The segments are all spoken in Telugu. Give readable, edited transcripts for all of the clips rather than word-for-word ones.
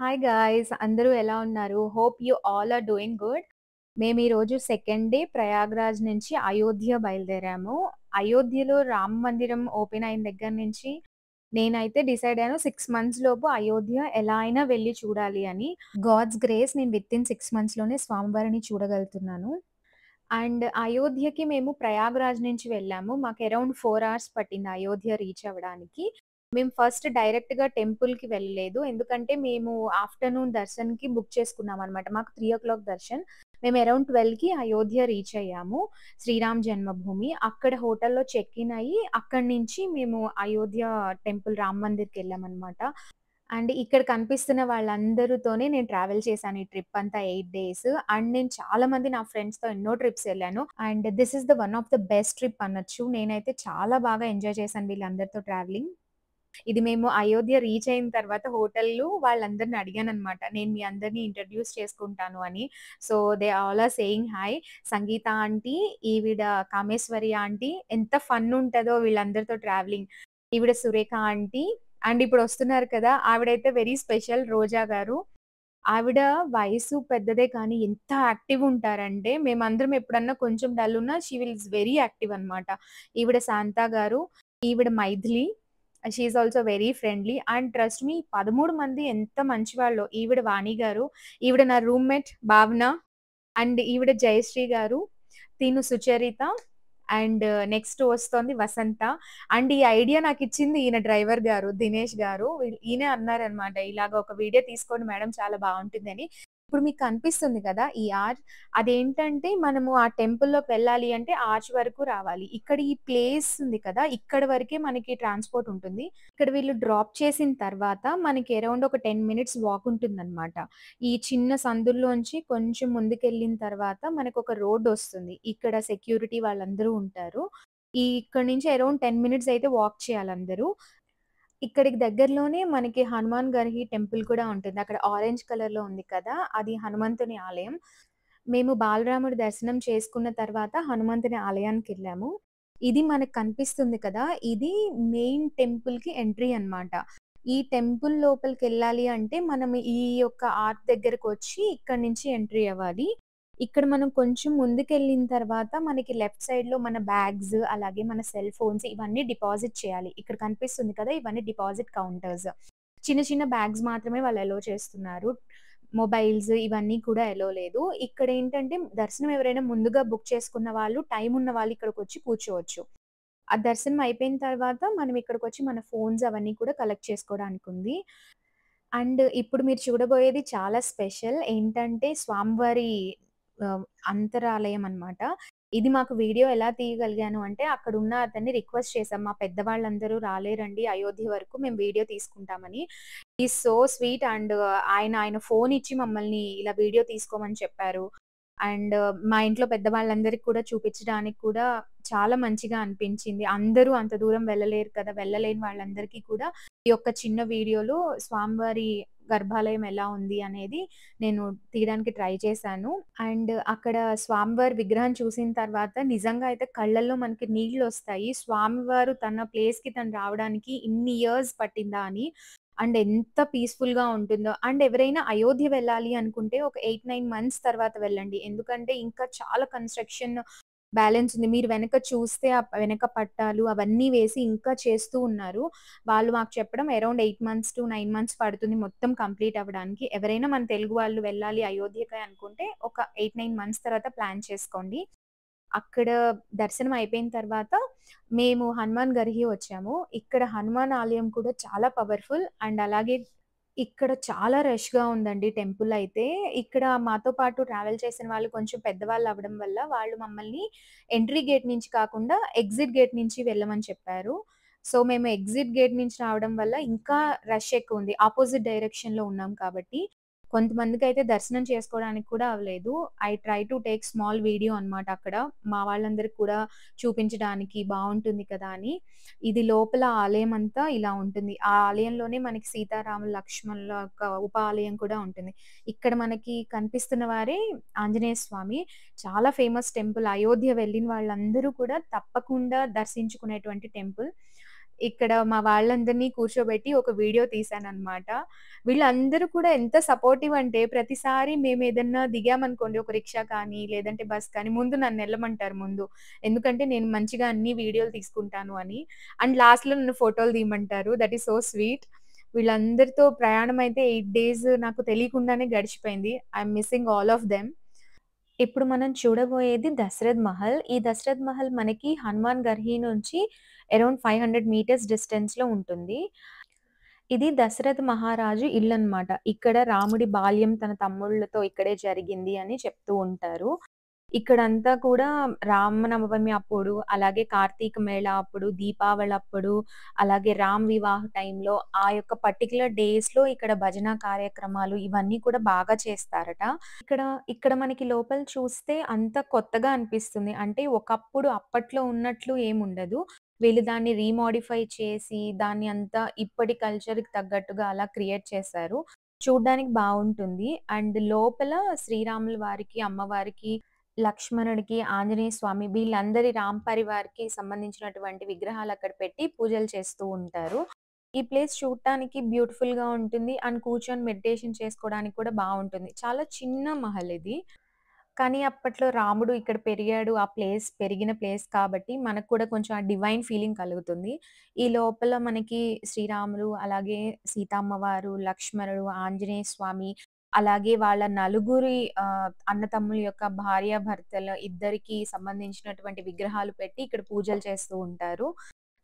Hi guys! అందరూ ఎలా ఉన్నారు? Hope you all are doing good. మేము ఈరోజు సెకండ్ డే ప్రయాగ్‌రాజ్ నుంచి అయోధ్య బయలుదేరాము. అయోధ్యలో రామ మందిరం ఓపెన్ అయిన దగ్గర నుంచి నేనైతే డిసైడ్ అయ్యాను 6 మంత్స్ లోపు అయోధ్య ఎలా అయినా వెళ్లి చూడాలి అని. గాడ్స్ గ్రేస్ నేను వితిన్ 6 మంత్స్‌లోనే స్వామివారిని చూడగలుగుతున్నాను. అండ్ అయోధ్యకి మేము ప్రయాగ్‌రాజ్ నుంచి వెళ్ళాము. మాకు అరౌండ్ 4 అవర్స్ పట్టింది అయోధ్య రీచ్ అవ్వడానికి. మేము ఫస్ట్ డైరెక్ట్‌గా టెంపుల్‌కి వెళ్ళలేదు. ఎందుకంటే మేము ఆఫ్టర్‌నూన్ దర్శన్‌కి బుక్ చేసుకున్నామనమాట. మాకు 3:00 దర్శన్. మేము అరౌండ్ 12కి అయోధ్య రీచ్ అయ్యాము. శ్రీరామ్ జన్మభూమి. అక్కడ హోటల్‌లో చెక్ ఇన్ అయ్యి అక్కడి నుంచి మేము అయోధ్య టెంపుల్ రామ్ మందిర్‌కెళ్ళామనమాట. అండ్ ఇక్కడ కనిపిస్తున్న వాళ్ళందరితోనే నేను ట్రావెల్ చేశాను ఈ ట్రిప్ అంతా 8 డేస్. అండ్ నేను చాలా మంది నా ఫ్రెండ్స్‌తో ఎన్నో ట్రిప్స్ ఎళ్ళాను. And this is the one of the best trip అనొచ్చు. నేనైతే చాలా బాగా ఎంజాయ్ చేశాను వీళ్ళందరితో ట్రావెలింగ్. ఇది మేము అయోధ్య రీచ్ అయిన తర్వాత హోటల్‌లో వాళ్ళందరిని అడిగాననమాట. నేను మీ అందరిని ఇంట్రొడ్యూస్ చేసుకుంటాను అని. So, they all are saying hi. Sangeeta aunty, ఈవిడ కామేశ్వరి ఆంటీ ఎంత ఫన్ ఉంటదో వీళ్ళందరితో ట్రావెలింగ్. ఈవిడ సురేఖ ఆంటీ అండ్ ఇప్పుడొస్తున్నారు కదా! ఆవిడైతే వెరీ స్పెషల్ రోజా గారు. ఆవిడ వయసు పెద్దదే కానీ ఎంత యాక్టివ్ ఉంటారంటే, మేమందరం ఎప్పుడన్నా కొంచెం డల్ ఉన్నా షీ ఈస్ వెరీ యాక్టివ్ అనమాట. ఈవిడ శాంత గారు, ఈవిడ Maithili. She is also very friendly and trust me 13 మంది ఎంత మంచివాళ్ళో. ఈవిడ వాణి గారు, ఈవిడ నా రూమ్‌మేట్ భావన అండ్ ఈవిడ జయశ్రీ గారు, తిను సుచరిత అండ్ నెక్స్ట్ వస్తోంది వసంత. అండ్ ఈ ఐడియా నాకిచ్చింది ఈయన డ్రైవర్ గారు, దినేష్ గారు. ఈయనే అన్నారనమాట. ఇలాగ ఒక వీడియో తీసుకోండి మేడం చాలా బావుంటుందని. ఇప్పుడు మీకు కనిపిస్తుంది కదా! ఈ ఆర్చ్ అదేంటంటే మనము ఆ టెంపుల్‌లోకి వెళ్ళాలి అంటే ఆర్చ్ వరకు రావాలి. ఇక్కడ ఈ ప్లేస్ ఉంది కదా! ఇక్కడి వరకే మనకి ట్రాన్స్‌పోర్ట్ ఉంటుంది. ఇక్కడ వీళ్ళు డ్రాప్ చేసిన తర్వాత మనకి అరౌండ్ ఒక 10 మినిట్స్ వాక్ ఉంటుందనమాట. ఈ చిన్న సందుల్లోంచి కొంచెం ముందుకెళ్ళిన తర్వాత మనకొక రోడ్డొస్తుంది. ఇక్కడ సెక్యూరిటీ వాళ్ళందరూ ఉంటారు. ఇక్కడి నుంచి అరౌండ్ 10 మినిట్స్ అయితే వాక్ చేయాలందరూ. ఇక్కడికి దగ్గరలోనే మనకి హనుమాన్ గారి టెంపుల్ కూడా ఉంటుంది. అక్కడ ఆరెంజ్ కలర్‌లో ఉంది కదా! అది హనుమంతుని ఆలయం. మేము బాలరాముడి దర్శనం చేసుకున్న తర్వాత హనుమంతుని ఆలయానికెళ్ళాము. ఇది మనకు కనిపిస్తుంది కదా! ఇది మెయిన్ టెంపుల్‌కి ఎంట్రీ అన్నమాట. ఈ టెంపుల్ లోపలికెళ్ళాలి అంటే మనం ఈ యొక్క ఆర్క్ దగ్గరకొచ్చి ఇక్కడి నుంచి ఎంట్రీ అవ్వాలి. ఇక్కడ మనం కొంచెం ముందుకెళ్ళిన తర్వాత మనకి లెఫ్ట్ సైడ్‌లో మన బ్యాగ్స్, అలాగే మన సెల్ ఫోన్స్ ఇవన్నీ డిపాజిట్ చేయాలి. ఇక్కడ కనిపిస్తుంది కదా! ఇవన్నీ డిపాజిట్ కౌంటర్స్. చిన్న చిన్న బ్యాగ్స్ మాత్రమే వాళ్ళు అలో చేస్తున్నారు. మొబైల్స్ ఇవన్నీ కూడా అలో లేదు. ఇక్కడేంటంటే దర్శనం ఎవరైనా ముందుగా బుక్ చేసుకున్న వాళ్ళు, టైమ్ ఉన్న వాళ్ళు ఇక్కడికొచ్చి కూర్చోవచ్చు. ఆ దర్శనం అయిపోయిన తర్వాత మనం ఇక్కడికొచ్చి మన ఫోన్స్ అవన్నీ కూడా కలెక్ట్ చేసుకోవడానికుంది. అండ్ ఇప్పుడు మీరు చూడబోయేది చాలా స్పెషల్. ఏంటంటే స్వామివారి ఆహ్, అంతరాలయం అన్నమాట. ఇది మాకు వీడియో ఎలా తీయగలిగాను అంటే అక్కడున్న అతన్ని రిక్వెస్ట్ చేసాం. మా పెద్దవాళ్ళందరూ రాలేరండి అయోధ్య వరకు మేము వీడియో తీసుకుంటామని. He is so sweet and ఆయన ఫోన్ ఇచ్చి మమ్మల్ని ఇలా వీడియో తీసుకోమని చెప్పారు. అండ్ మా ఇంట్లో పెద్దవాళ్ళందరికి కూడా చూపించడానికి కూడా చాలా మంచిగా అనిపించింది. అందరూ అంత దూరం వెళ్ళలేరు కదా! వెళ్ళలేని వాళ్ళందరికీ కూడా ఈ యొక్క చిన్న వీడియోలో స్వామివారి గర్భాలయం ఎలా ఉంది అనేది నేను తీయడానికి ట్రై చేశాను. అండ్ అక్కడ స్వామివారి విగ్రహం చూసిన తర్వాత నిజంగా అయితే కళ్ళల్లో మనకి నీళ్లొస్తాయి. స్వామివారు తన ప్లేస్‌కి తను రావడానికి ఇన్ని ఇయర్స్ పట్టిందా అని. అండ్ ఎంత పీస్‌ఫుల్‌గా ఉంటుందో. అండ్ ఎవరైనా అయోధ్య వెళ్ళాలి అనుకుంటే ఒక 8, 9 మంత్స్ తర్వాత వెళ్ళండి. ఎందుకంటే ఇంకా చాలా కన్‌స్ట్రక్షన్ బ్యాలెన్స్ ఉంది. మీరు వెనక చూస్తే ఆ వెనక పట్టాలు అవన్నీ వేసి ఇంకా చేస్తూ ఉన్నారు. వాళ్ళు మాకు చెప్పడం అరౌండ్ 8 మంత్స్ టు 9 మంత్స్ పడుతుంది మొత్తం కంప్లీట్ అవ్వడానికి. ఎవరైనా మన తెలుగు వాళ్ళు వెళ్ళాలి అయోధ్యకి అనుకుంటే ఒక 8, 9 మంత్స్ తర్వాత ప్లాన్ చేసుకోండి. అక్కడ దర్శనం అయిపోయిన తర్వాత మేము హనుమాన్ గర్హి వచ్చాము. ఇక్కడ హనుమాన్ ఆలయం కూడా చాలా పవర్‌ఫుల్ అండ్ అలాగే ఇక్కడ చాలా రష్‌గా ఉందండి టెంపుల్ అయితే. ఇక్కడ మాతో పాటు ట్రావెల్ చేసిన వాళ్ళు కొంచెం పెద్దవాళ్ళు అవ్వడం వల్ల వాళ్ళు మమ్మల్ని ఎంట్రీ గేట్ నుంచి కాకుండా ఎగ్జిట్ గేట్ నుంచి వెళ్ళమని చెప్పారు. సో, మేము ఎగ్జిట్ గేట్ నుంచి రావడం వల్ల ఇంకా రష్ ఎక్కువుంది. అపోజిట్ డైరెక్షన్‌లో ఉన్నాం కాబట్టి. కొంతమందికైతే దర్శనం చేసుకోవడానికి కూడా అవ్వలేదు. I try to take small video అన్నమాట అక్కడ. మా వాళ్ళందరికి కూడా చూపించడానికి బావుంటుంది కదా అని. ఇది లోపల ఆలయం అంతా ఇలా ఉంటుంది. ఆ ఆలయంలోనే మనకి సీతారాముల, లక్ష్మణుల యొక్క ఉప ఆలయం కూడా ఉంటుంది. ఇక్కడ మనకి కనిపిస్తున్న వారే ఆంజనేయ స్వామి. చాలా ఫేమస్ టెంపుల్. అయోధ్య వెళ్ళిన వాళ్ళందరూ కూడా తప్పకుండా దర్శించుకునేటువంటి టెంపుల్. ఇక్కడ మా వాళ్ళందరిని కూర్చోబెట్టి ఒక వీడియో తీశాననమాట. వీళ్ళందరూ కూడా ఎంత సపోర్టివ్ అంటే ప్రతిసారి మేమేదన్నా దిగామనుకోండి ఒక రిక్షా కానీ, లేదంటే బస్ కానీ ముందు నన్నెళ్ళమంటారు ముందు. ఎందుకంటే నేను మంచిగా అన్ని వీడియోలు తీసుకుంటాను అని. అండ్ లాస్ట్‌లో నన్ను ఫోటోలు తీయమంటారు. That is so sweet. వీళ్ళందరితో ప్రయాణం అయితే 8 డేస్ నాకు తెలియకుండానే గడిచిపోయింది. I'm missing all of them. ఇప్పుడు మనం చూడబోయేది దశరథ్ మహల్. ఈ దశరథ్ మహల్ మనకి హనుమాన్ గర్హి నుంచి అరౌండ్ 500 మీటర్స్ డిస్టెన్స్‌లో ఉంటుంది. ఇది దశరథ మహారాజు ఇల్లనమాట. ఇక్కడ రాముడి బాల్యం తన తమ్ముళ్ళతో ఇక్కడే జరిగింది అని చెప్తూ ఉంటారు. ఇక్కడంతా కూడా రామనవమి అప్పుడు, అలాగే కార్తీక మేళ అప్పుడు, దీపావళప్పుడు, అలాగే రామ్ వివాహ టైంలో ఆ యొక్క పర్టిక్యులర్ డేస్‌లో ఇక్కడ భజన కార్యక్రమాలు ఇవన్నీ కూడా బాగా చేస్తారట. ఇక్కడ ఇక్కడ మనకి లోపల చూస్తే అంతా కొత్తగా అనిపిస్తుంది. అంటే ఒకప్పుడు అప్పట్లో ఉన్నట్లు ఏముండదు. వీళ్ళు దాన్ని రీమోడిఫై చేసి, దాన్ని అంతా ఇప్పటి కల్చర్‌కి తగ్గట్టుగా అలా క్రియేట్ చేశారు. చూడ్డానికి బావుంటుంది. అండ్ లోపల శ్రీరాముల వారికి, అమ్మవారికి, లక్ష్మణుడికి, ఆంజనేయ స్వామి వీళ్ళందరి రామ్ పరివార్‌కి సంబంధించినటువంటి విగ్రహాలు అక్కడ పెట్టి పూజలు చేస్తూ ఉంటారు. ఈ ప్లేస్ చూడటానికి బ్యూటిఫుల్‌గా ఉంటుంది. అండ్ కూర్చొని మెడిటేషన్ చేసుకోవడానికి కూడా బావుంటుంది. చాలా చిన్న మహల్ ఇది. కానీ అప్పట్లో రాముడు ఇక్కడ పెరిగాడు. ఆ ప్లేస్ పెరిగిన ప్లేస్ కాబట్టి మనకు కూడా కొంచెం ఆ డివైన్ ఫీలింగ్ కలుగుతుంది. ఈ లోపల మనకి శ్రీరాములు, అలాగే సీతమ్మవారు, లక్ష్మణుడు, ఆంజనేయ స్వామి, అలాగే వాళ్ళ నలుగురి అన్నతమ్ముల యొక్క భార్యాభర్తల ఇద్దరికీ సంబంధించినటువంటి విగ్రహాలు పెట్టి ఇక్కడ పూజలు చేస్తూ ఉంటారు.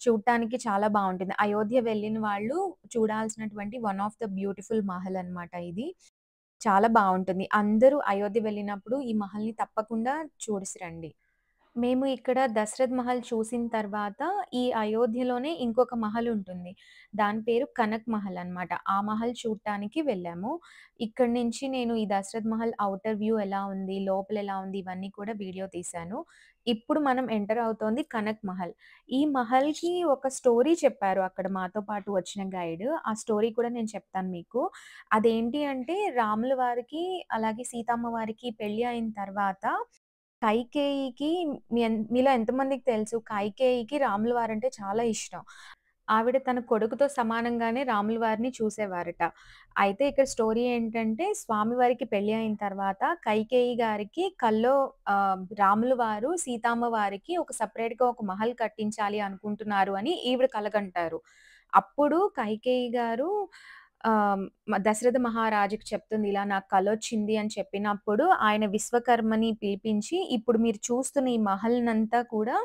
చూడటానికి చాలా బావుంటుంది. అయోధ్య వెళ్ళిన వాళ్ళు చూడాల్సినటువంటి వన్ ఆఫ్ ద బ్యూటిఫుల్ మహల్ అన్నమాట ఇది. చాలా బావుంటుంది. అందరూ అయోధ్య వెళ్ళినప్పుడు ఈ మహల్‌ని తప్పకుండా చూడసి రండి. మేము ఇక్కడ దశరథ్ మహల్ చూసిన తర్వాత, ఈ అయోధ్యలోనే ఇంకొక మహల్ ఉంటుంది. దాని పేరు కనక్ మహల్ అన్నమాట. ఆ మహల్ చూడటానికి వెళ్ళాము. ఇక్కడి నుంచి నేను ఈ దశరథ్ మహల్ ఔటర్ వ్యూ ఎలా ఉంది, లోపల ఎలా ఉంది, ఇవన్నీ కూడా వీడియో తీశాను. ఇప్పుడు మనం ఎంటర్ అవుతోంది కనక్ మహల్. ఈ మహల్‌కి ఒక స్టోరీ చెప్పారు అక్కడ మాతో పాటు వచ్చిన గైడ్. ఆ స్టోరీ కూడా నేను చెప్తాను మీకు. అదేంటి అంటే రాముల వారికి, అలాగే సీతమ్మ వారికి పెళ్లి అయిన తర్వాత కైకేయికి మీలో ఎంతమందికి తెలుసు కైకేయికి రాముల వారంటే చాలా ఇష్టం. ఆవిడ తన కొడుకుతో సమానంగానే రాముల వారిని చూసేవారట. అయితే ఇక్కడ స్టోరీ ఏంటంటే స్వామివారికి పెళ్లి అయిన తర్వాత కైకేయి గారికి కల్లో రాముల వారు సీతమ్మ వారికి ఒక సెపరేట్‌గా ఒక మహల్ కట్టించాలి అనుకుంటున్నారు అని ఈవిడ కలగంటారు. అప్పుడు కైకేయి గారు దశరథ మహారాజుకి చెప్తుంది. ఇలా నాకు కలొచ్చింది అని చెప్పినప్పుడు ఆయన విశ్వకర్మని పిలిపించి ఇప్పుడు మీరు చూస్తున్న ఈ మహల్‌నంతా కూడా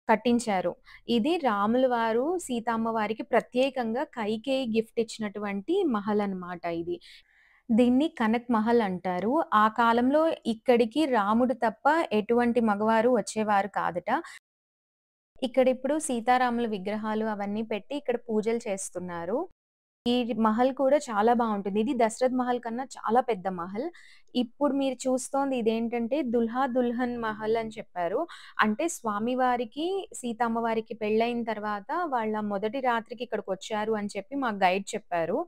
కట్టించారు. ఇది రాముల వారు, సీతమ్మ వారికి ప్రత్యేకంగా కైకేయి గిఫ్ట్ ఇచ్చినటువంటి మహల్ అన్నమాట ఇది. దీన్ని కనక్ మహల్ అంటారు. ఆ కాలంలో ఇక్కడికి రాముడు తప్ప ఎటువంటి మగవారు వచ్చేవారు కాదట. ఇక్కడిప్పుడు సీతారాముల విగ్రహాలు అవన్నీ పెట్టి ఇక్కడ పూజలు చేస్తున్నారు. ఈ మహల్ కూడా చాలా బావుంటుంది. ఇది దశరథ్ మహల్ కన్నా చాలా పెద్ద మహల్. ఇప్పుడు మీరు చూస్తోంది ఇదేంటంటే దుల్హా దుల్హన్ మహల్ అని చెప్పారు. అంటే స్వామివారికి, సీతమ్మ వారికి పెళ్ళైన తర్వాత వాళ్ళ మొదటి రాత్రికి ఇక్కడికొచ్చారు అని చెప్పి మాకు గైడ్ చెప్పారు.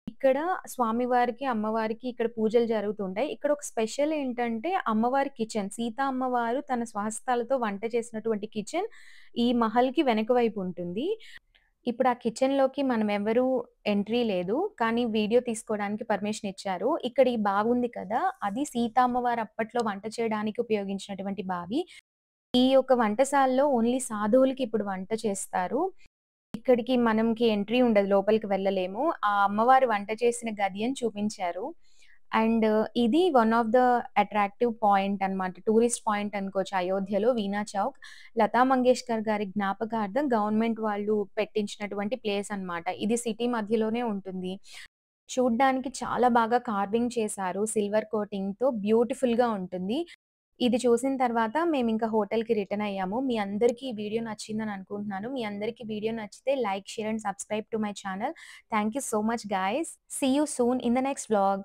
ఇక్కడ స్వామివారికి, అమ్మవారికి ఇక్కడ పూజలు జరుగుతుంటాయి. ఇక్కడ ఒక స్పెషల్ ఏంటంటే అమ్మవారి కిచెన్. సీత అమ్మవారు తన స్వహస్తాలతో వంట చేసినటువంటి కిచెన్ ఈ మహల్‌కి వెనక వైపు ఉంటుంది. ఇప్పుడు ఆ కిచెన్‌లోకి మనమెవరు ఎంట్రీ లేదు. కానీ వీడియో తీసుకోవడానికి పర్మిషన్ ఇచ్చారు. ఇక్కడ ఈ బావుంది కదా! అది సీత అమ్మవారు అప్పట్లో వంట చేయడానికి ఉపయోగించినటువంటి బావి. ఈ యొక్క వంటశాలలో ఓన్లీ సాధువులకి ఇప్పుడు వంట చేస్తారు. ఇక్కడికి మనకి ఎంట్రీ ఉండదు. లోపలికి వెళ్ళలేము. ఆ అమ్మవారు వంట చేసిన గది అని చూపించారు. అండ్ ఇది one of the attractive point అన్నమాట. టూరిస్ట్ పాయింట్ అనుకోవచ్చు అయోధ్యలో వీణా చౌక్. లతా మంగేష్కర్ గారి జ్ఞాపకార్థం గవర్నమెంట్ వాళ్ళు పెట్టించినటువంటి ప్లేస్ అన్నమాట. ఇది సిటీ మధ్యలోనే ఉంటుంది. చూడ్డానికి చాలా బాగా కార్వింగ్ చేశారు. సిల్వర్ కోటింగ్‌తో బ్యూటిఫుల్‌గా ఉంటుంది. ఇది చూసిన తర్వాత మేమింక హోటల్‌కి రిటర్న్ అయ్యాము. మీ అందరికీ ఈ వీడియో నచ్చిందని అనుకుంటున్నాను. మీ అందరికీ వీడియో నచ్చితే like, share and subscribe to my channel. Thank you so much guys. See you soon in the next vlog.